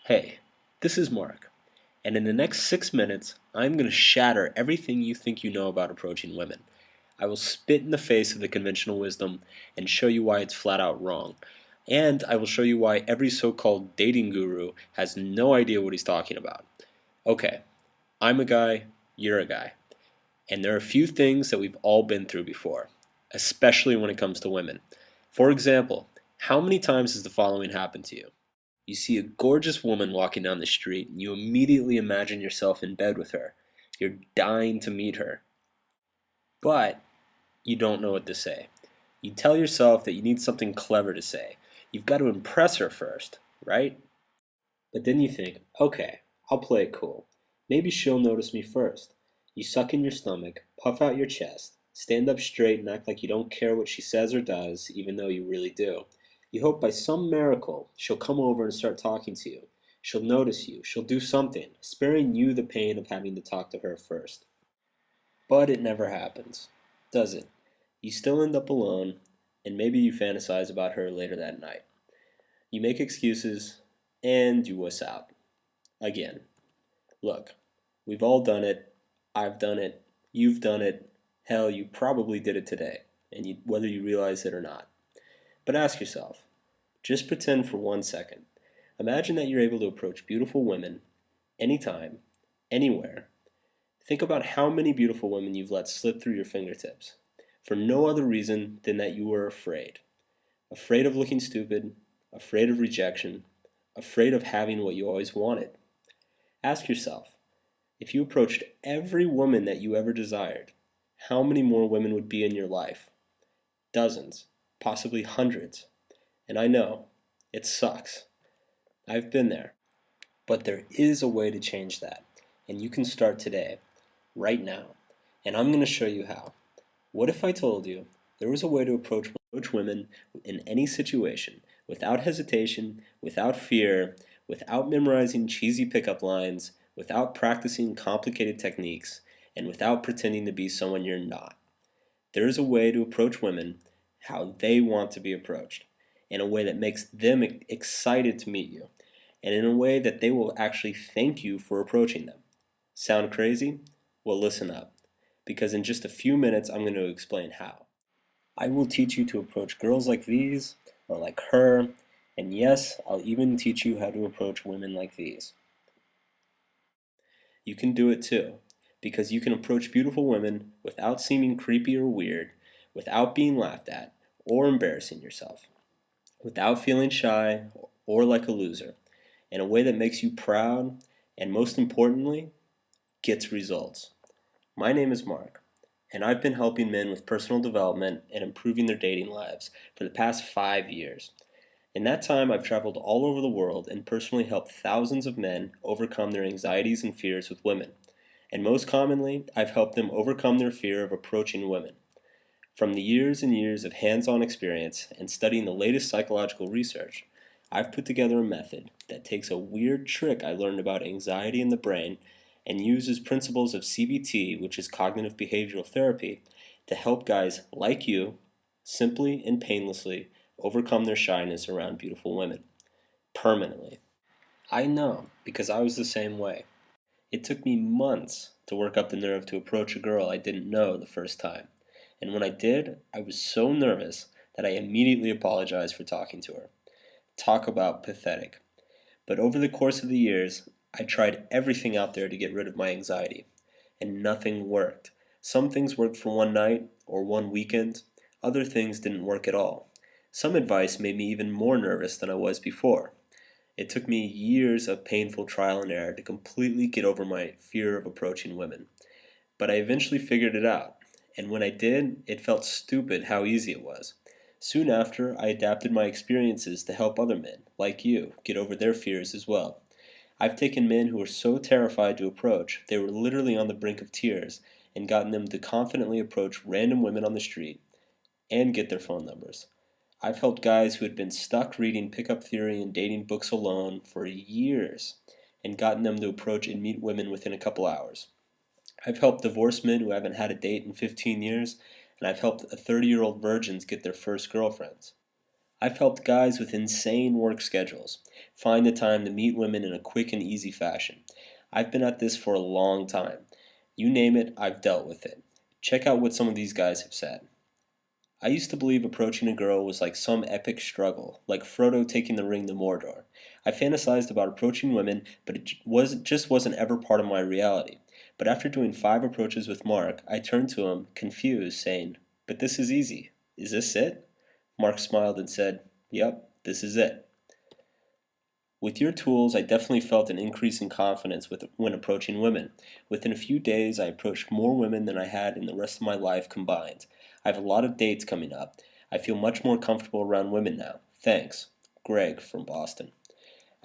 Hey, this is Mark, and in the next 6 minutes, I'm going to shatter everything you think you know about approaching women. I will spit in the face of the conventional wisdom and show you why it's flat out wrong. And I will show you why every so-called dating guru has no idea what he's talking about. Okay, I'm a guy, you're a guy, and there are a few things that we've all been through before, especially when it comes to women. For example, how many times has the following happened to you? You see a gorgeous woman walking down the street and you immediately imagine yourself in bed with her. You're dying to meet her, but you don't know what to say. You tell yourself that you need something clever to say. You've got to impress her first, right? But then you think, okay, I'll play it cool. Maybe she'll notice me first. You suck in your stomach, puff out your chest, stand up straight and act like you don't care what she says or does, even though you really do. You hope by some miracle she'll come over and start talking to you. She'll notice you, she'll do something, sparing you the pain of having to talk to her first. But it never happens, does it? You still end up alone, and maybe you fantasize about her later that night. You make excuses, and you wuss out. Again. Look, we've all done it. I've done it. You've done it. Hell, you probably did it today, whether you realize it or not. But ask yourself, just pretend for 1 second. Imagine that you're able to approach beautiful women anytime, anywhere. Think about how many beautiful women you've let slip through your fingertips for no other reason than that you were afraid. Afraid of looking stupid, afraid of rejection, afraid of having what you always wanted. Ask yourself, if you approached every woman that you ever desired, how many more women would be in your life? Dozens, possibly hundreds. And I know, it sucks. I've been there. But there is a way to change that. And you can start today, right now. And I'm going to show you how. What if I told you there was a way to approach women in any situation, without hesitation, without fear, without memorizing cheesy pickup lines, without practicing complicated techniques, and without pretending to be someone you're not? There is a way to approach women how they want to be approached, in a way that makes them excited to meet you, and in a way that they will actually thank you for approaching them. Sound crazy? Well, listen up, because in just a few minutes I'm going to explain how. I will teach you to approach girls like these, or like her, and yes, I'll even teach you how to approach women like these. You can do it too, because you can approach beautiful women without seeming creepy or weird, without being laughed at, or embarrassing yourself, without feeling shy or like a loser, in a way that makes you proud, and most importantly, gets results. My name is Mark, and I've been helping men with personal development and improving their dating lives for the past 5 years. In that time, I've traveled all over the world and personally helped thousands of men overcome their anxieties and fears with women. And most commonly, I've helped them overcome their fear of approaching women. From the years and years of hands-on experience and studying the latest psychological research, I've put together a method that takes a weird trick I learned about anxiety in the brain and uses principles of CBT, which is cognitive behavioral therapy, to help guys like you simply and painlessly overcome their shyness around beautiful women. Permanently. I know, because I was the same way. It took me months to work up the nerve to approach a girl I didn't know the first time. And when I did, I was so nervous that I immediately apologized for talking to her. Talk about pathetic. But over the course of the years, I tried everything out there to get rid of my anxiety, and nothing worked. Some things worked for one night or one weekend, other things didn't work at all. Some advice made me even more nervous than I was before. It took me years of painful trial and error to completely get over my fear of approaching women. But I eventually figured it out, and when I did, it felt stupid how easy it was. Soon after, I adapted my experiences to help other men, like you, get over their fears as well. I've taken men who were so terrified to approach, they were literally on the brink of tears, and gotten them to confidently approach random women on the street and get their phone numbers. I've helped guys who had been stuck reading pickup theory and dating books alone for years and gotten them to approach and meet women within a couple hours. I've helped divorced men who haven't had a date in 15 years, and I've helped 30-year-old virgins get their first girlfriends. I've helped guys with insane work schedules find the time to meet women in a quick and easy fashion. I've been at this for a long time. You name it, I've dealt with it. Check out what some of these guys have said. I used to believe approaching a girl was like some epic struggle, like Frodo taking the ring to Mordor. I fantasized about approaching women, but just wasn't ever part of my reality. But after doing 5 approaches with Mark, I turned to him, confused, saying, "But this is easy. Is this it?" Mark smiled and said, "Yep, this is it." With your tools, I definitely felt an increase in confidence when approaching women. Within a few days, I approached more women than I had in the rest of my life combined. I have a lot of dates coming up. I feel much more comfortable around women now. Thanks. Greg from Boston.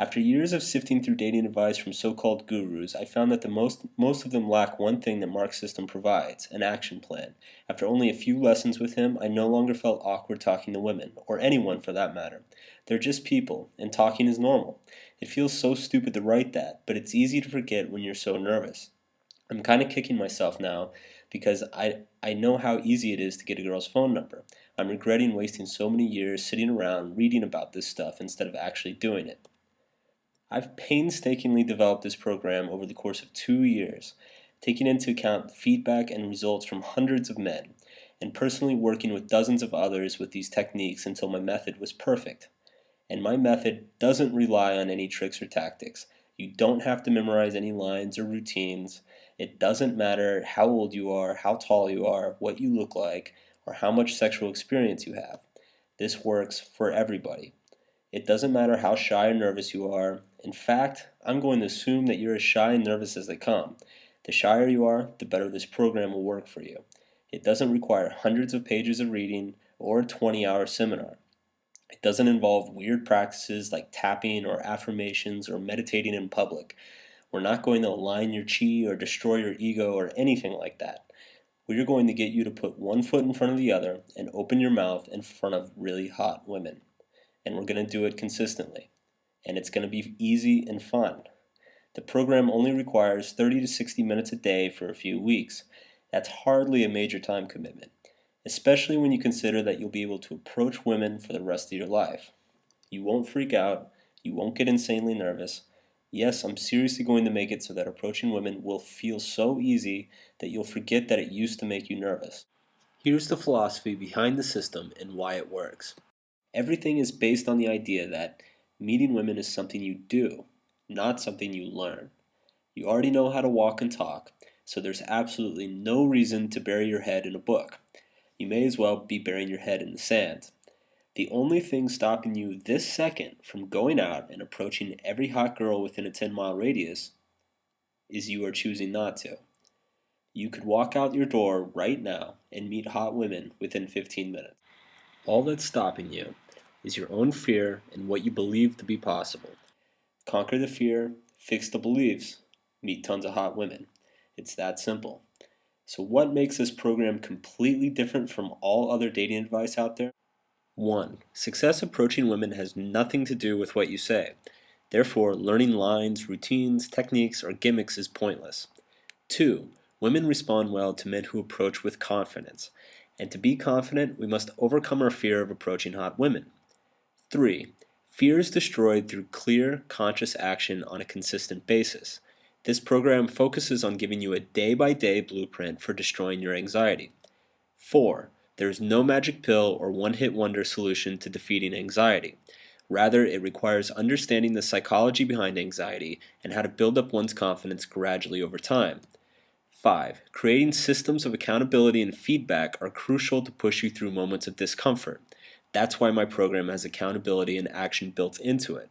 After years of sifting through dating advice from so-called gurus, I found that most of them lack one thing that Mark's system provides, an action plan. After only a few lessons with him, I no longer felt awkward talking to women, or anyone for that matter. They're just people, and talking is normal. It feels so stupid to write that, but it's easy to forget when you're so nervous. I'm kind of kicking myself now because I know how easy it is to get a girl's phone number. I'm regretting wasting so many years sitting around reading about this stuff instead of actually doing it. I've painstakingly developed this program over the course of 2 years, taking into account feedback and results from hundreds of men, and personally working with dozens of others with these techniques until my method was perfect. And my method doesn't rely on any tricks or tactics. You don't have to memorize any lines or routines. It doesn't matter how old you are, how tall you are, what you look like, or how much sexual experience you have. This works for everybody. It doesn't matter how shy or nervous you are. In fact, I'm going to assume that you're as shy and nervous as they come. The shyer you are, the better this program will work for you. It doesn't require hundreds of pages of reading or a 20-hour seminar. It doesn't involve weird practices like tapping or affirmations or meditating in public. We're not going to align your chi or destroy your ego or anything like that. We're going to get you to put one foot in front of the other and open your mouth in front of really hot women. And we're going to do it consistently. And it's going to be easy and fun. The program only requires 30 to 60 minutes a day for a few weeks. That's hardly a major time commitment, especially when you consider that you'll be able to approach women for the rest of your life. You won't freak out. You won't get insanely nervous. Yes, I'm seriously going to make it so that approaching women will feel so easy that you'll forget that it used to make you nervous. Here's the philosophy behind the system and why it works. Everything is based on the idea that meeting women is something you do, not something you learn. You already know how to walk and talk, so there's absolutely no reason to bury your head in a book. You may as well be burying your head in the sand. The only thing stopping you this second from going out and approaching every hot girl within a 10-mile radius is you are choosing not to. You could walk out your door right now and meet hot women within 15 minutes. All that's stopping you is your own fear and what you believe to be possible. Conquer the fear, fix the beliefs, meet tons of hot women. It's that simple. So what makes this program completely different from all other dating advice out there? 1. Success approaching women has nothing to do with what you say. Therefore, learning lines, routines, techniques, or gimmicks is pointless. 2. Women respond well to men who approach with confidence. And to be confident, we must overcome our fear of approaching hot women. 3. Fear is destroyed through clear, conscious action on a consistent basis. This program focuses on giving you a day-by-day blueprint for destroying your anxiety. 4. There is no magic pill or one-hit wonder solution to defeating anxiety. Rather, it requires understanding the psychology behind anxiety and how to build up one's confidence gradually over time. 5. Creating systems of accountability and feedback are crucial to push you through moments of discomfort. That's why my program has accountability and action built into it.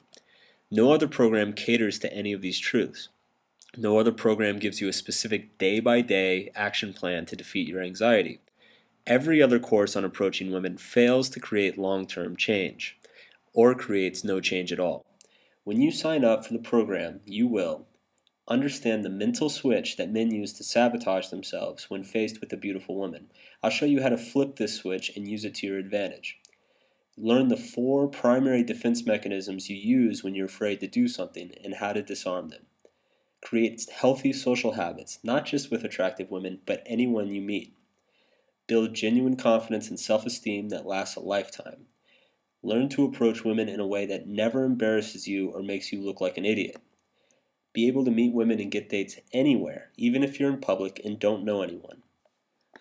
No other program caters to any of these truths. No other program gives you a specific day-by-day action plan to defeat your anxiety. Every other course on approaching women fails to create long-term change, or creates no change at all. When you sign up for the program, you will understand the mental switch that men use to sabotage themselves when faced with a beautiful woman. I'll show you how to flip this switch and use it to your advantage. Learn the 4 primary defense mechanisms you use when you're afraid to do something and how to disarm them. Create healthy social habits, not just with attractive women, but anyone you meet. Build genuine confidence and self-esteem that lasts a lifetime. Learn to approach women in a way that never embarrasses you or makes you look like an idiot. Be able to meet women and get dates anywhere, even if you're in public and don't know anyone.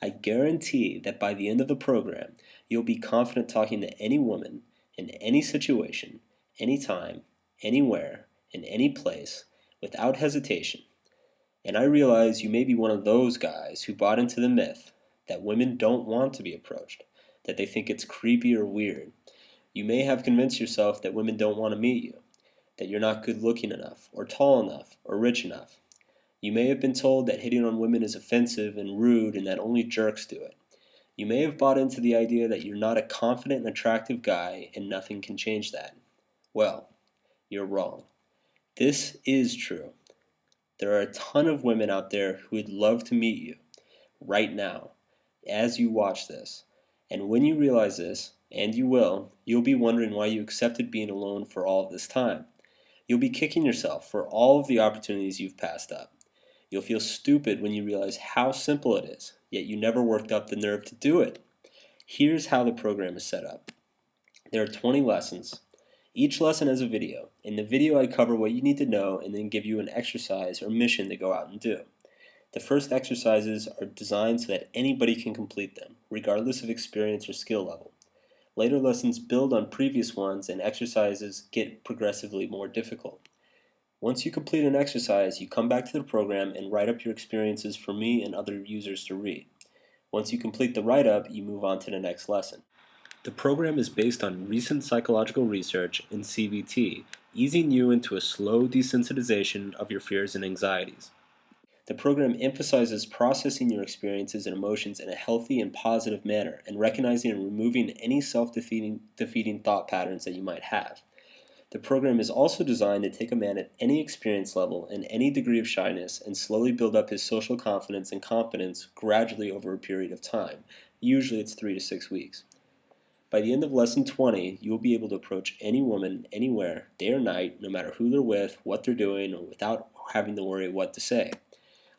I guarantee that by the end of the program, you'll be confident talking to any woman, in any situation, anytime, anywhere, in any place, without hesitation. And I realize you may be one of those guys who bought into the myth that women don't want to be approached, that they think it's creepy or weird. You may have convinced yourself that women don't want to meet you, that you're not good looking enough, or tall enough, or rich enough. You may have been told that hitting on women is offensive and rude and that only jerks do it. You may have bought into the idea that you're not a confident and attractive guy and nothing can change that. Well, you're wrong. This is true. There are a ton of women out there who would love to meet you right now as you watch this. And when you realize this, and you will, you'll be wondering why you accepted being alone for all of this time. You'll be kicking yourself for all of the opportunities you've passed up. You'll feel stupid when you realize how simple it is, yet you never worked up the nerve to do it. Here's how the program is set up. There are 20 lessons. Each lesson has a video. In the video, I cover what you need to know and then give you an exercise or mission to go out and do. The first exercises are designed so that anybody can complete them, regardless of experience or skill level. Later lessons build on previous ones and exercises get progressively more difficult. Once you complete an exercise, you come back to the program and write up your experiences for me and other users to read. Once you complete the write-up, you move on to the next lesson. The program is based on recent psychological research in CBT, easing you into a slow desensitization of your fears and anxieties. The program emphasizes processing your experiences and emotions in a healthy and positive manner and recognizing and removing any self-defeating thought patterns that you might have. The program is also designed to take a man at any experience level and any degree of shyness and slowly build up his social confidence and confidence gradually over a period of time. Usually it's 3 to 6 weeks. By the end of lesson 20, you will be able to approach any woman, anywhere, day or night, no matter who they're with, what they're doing, or without having to worry what to say.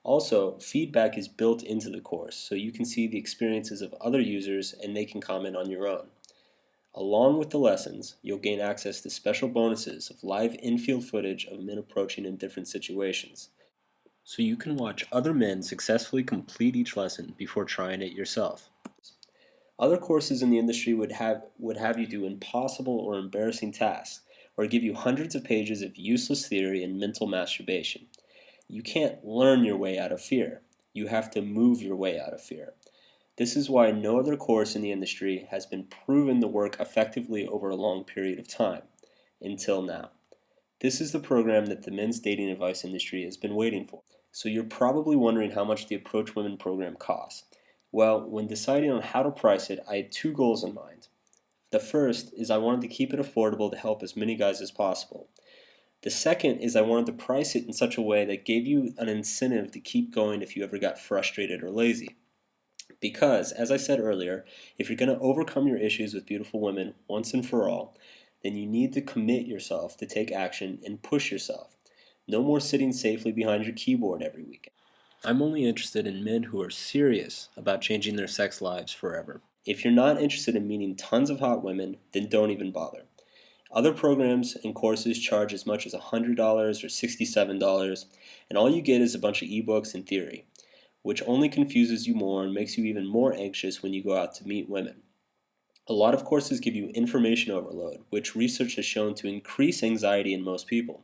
Also, feedback is built into the course, so you can see the experiences of other users and they can comment on your own. Along with the lessons, you'll gain access to special bonuses of live in-field footage of men approaching in different situations. So you can watch other men successfully complete each lesson before trying it yourself. Other courses in the industry would have you do impossible or embarrassing tasks, or give you hundreds of pages of useless theory and mental masturbation. You can't learn your way out of fear. You have to move your way out of fear. This is why no other course in the industry has been proven to work effectively over a long period of time, until now. This is the program that the men's dating advice industry has been waiting for. So you're probably wondering how much the Approach Women program costs. Well, when deciding on how to price it, I had two goals in mind. The first is I wanted to keep it affordable to help as many guys as possible. The second is I wanted to price it in such a way that gave you an incentive to keep going if you ever got frustrated or lazy. Because, as I said earlier, if you're going to overcome your issues with beautiful women once and for all, then you need to commit yourself to take action and push yourself. No more sitting safely behind your keyboard every weekend. I'm only interested in men who are serious about changing their sex lives forever. If you're not interested in meeting tons of hot women, then don't even bother. Other programs and courses charge as much as $100 or $67, and all you get is a bunch of ebooks and theory, which only confuses you more and makes you even more anxious when you go out to meet women. A lot of courses give you information overload, which research has shown to increase anxiety in most people.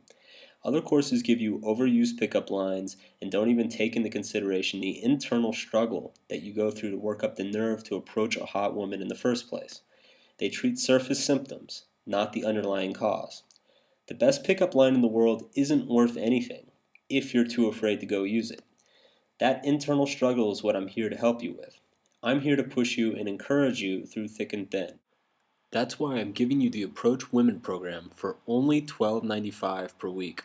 Other courses give you overused pickup lines and don't even take into consideration the internal struggle that you go through to work up the nerve to approach a hot woman in the first place. They treat surface symptoms, not the underlying cause. The best pickup line in the world isn't worth anything if you're too afraid to go use it. That internal struggle is what I'm here to help you with. I'm here to push you and encourage you through thick and thin. That's why I'm giving you the Approach Women program for only $12.95 per week.